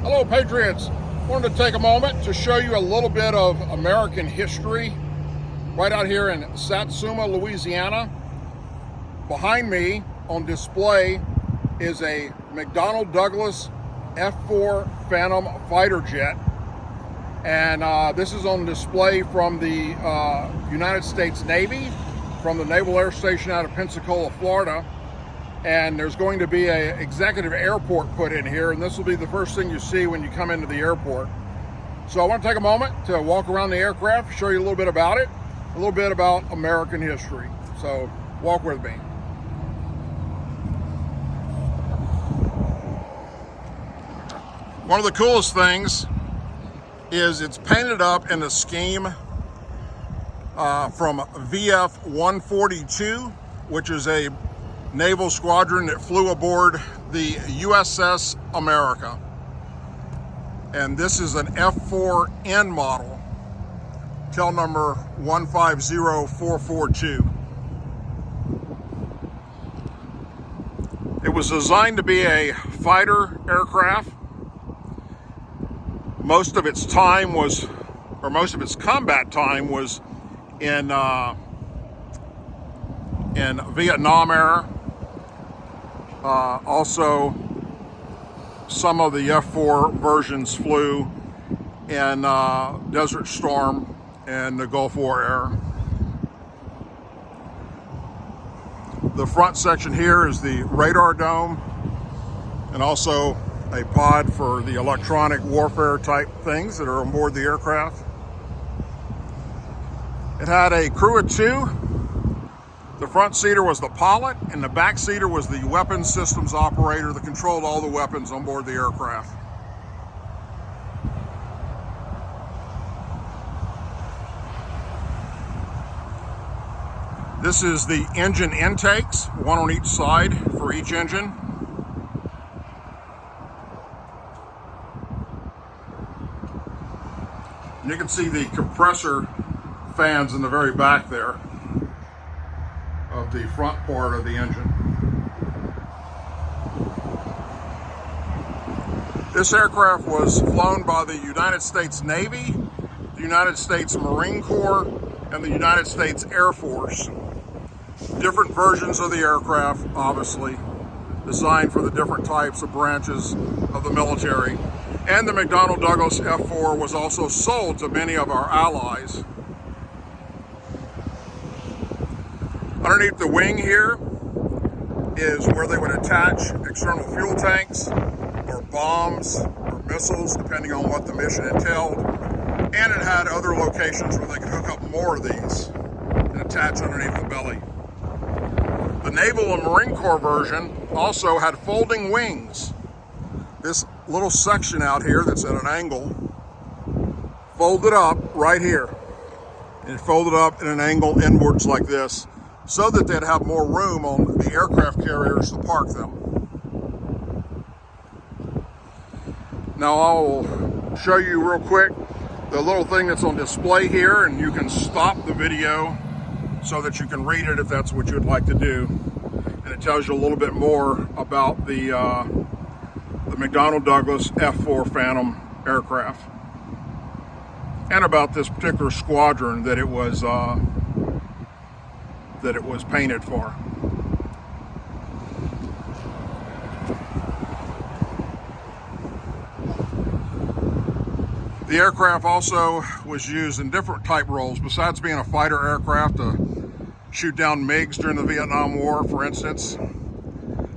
Hello, Patriots. Wanted to take a moment to show you a little bit of American history right out here in Satsuma, Louisiana. Behind me on display is a McDonnell Douglas F-4 Phantom fighter jet. And this is on display from the United States Navy, from the Naval Air Station out of Pensacola, Florida. And there's going to be an executive airport put in here, and this will be the first thing you see when you come into the airport. So I want to take a moment to walk around the aircraft, show you a little bit about it, a little bit about American history. So walk with me. One of the coolest things is it's painted up in the scheme from VF 142, which is a naval squadron that flew aboard the USS America. And this is an F4N model, tail number 150442. It was designed to be a fighter aircraft. Most of its time was, or most of its combat time was in Vietnam era. Also, some of the F-4 versions flew in Desert Storm and the Gulf War era. The front section here is the radar dome, and also a pod for the electronic warfare type things that are on board the aircraft. It had a crew of two. The front seater was the pilot, and the back seater was the weapons systems operator that controlled all the weapons on board the aircraft. This is the engine intakes, one on each side for each engine. And you can see the compressor fans in the very back there of the front part of the engine. This aircraft was flown by the United States Navy, the United States Marine Corps, and the United States Air Force. Different versions of the aircraft, obviously, designed for the different types of branches of the military. And the McDonnell Douglas F-4 was also sold to many of our allies. Underneath the wing here is where they would attach external fuel tanks or bombs or missiles, depending on what the mission entailed. And it had other locations where they could hook up more of these and attach underneath the belly. The Naval and Marine Corps version also had folding wings. This little section out here that's at an angle folded up right here. And it folded up at an angle inwards like this, so that they'd have more room on the aircraft carriers to park them. Now I'll show you real quick the little thing that's on display here, and you can stop the video so that you can read it if that's what you'd like to do. And it tells you a little bit more about the McDonnell Douglas F-4 Phantom aircraft, and about this particular squadron that it was painted for. The aircraft also was used in different type roles. Besides being a fighter aircraft to shoot down MiGs during the Vietnam War, for instance,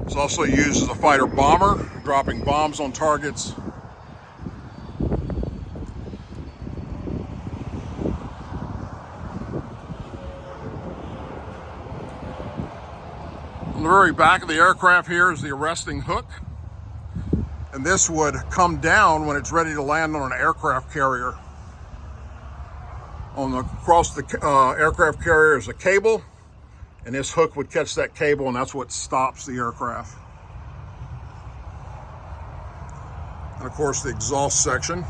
it's also used as a fighter bomber, dropping bombs on targets. On the very back of the aircraft here is the arresting hook, and this would come down when it's ready to land on an aircraft carrier. Across the aircraft carrier is a cable, and this hook would catch that cable, and that's what stops the aircraft. And of course the exhaust section.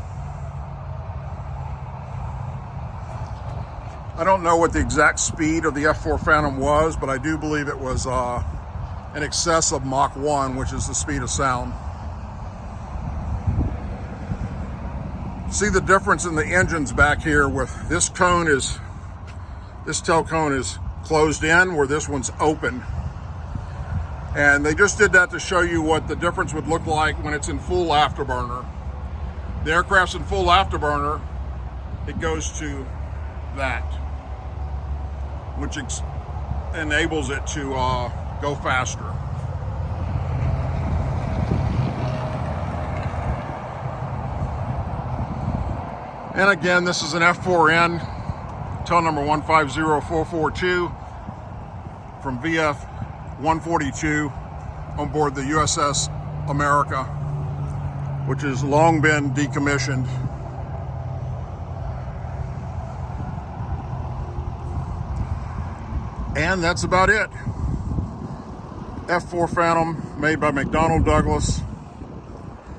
I don't know what the exact speed of the F-4 Phantom was, but I do believe it was in excess of Mach 1, which is the speed of sound. See the difference in the engines back here with this tail cone is closed in, where this one's open. And they just did that to show you what the difference would look like when it's in full afterburner. The aircraft's in full afterburner, it goes to that, which enables it to go faster. And again, this is an F4N, tail number 150442 from VF 142 on board the USS America, which has long been decommissioned. And that's about it. F-4 Phantom, made by McDonnell Douglas.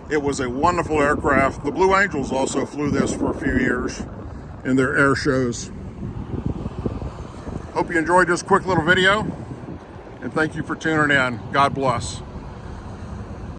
It was a wonderful aircraft. The Blue Angels also flew this for a few years in their air shows. Hope you enjoyed this quick little video, and thank you for tuning in. God bless.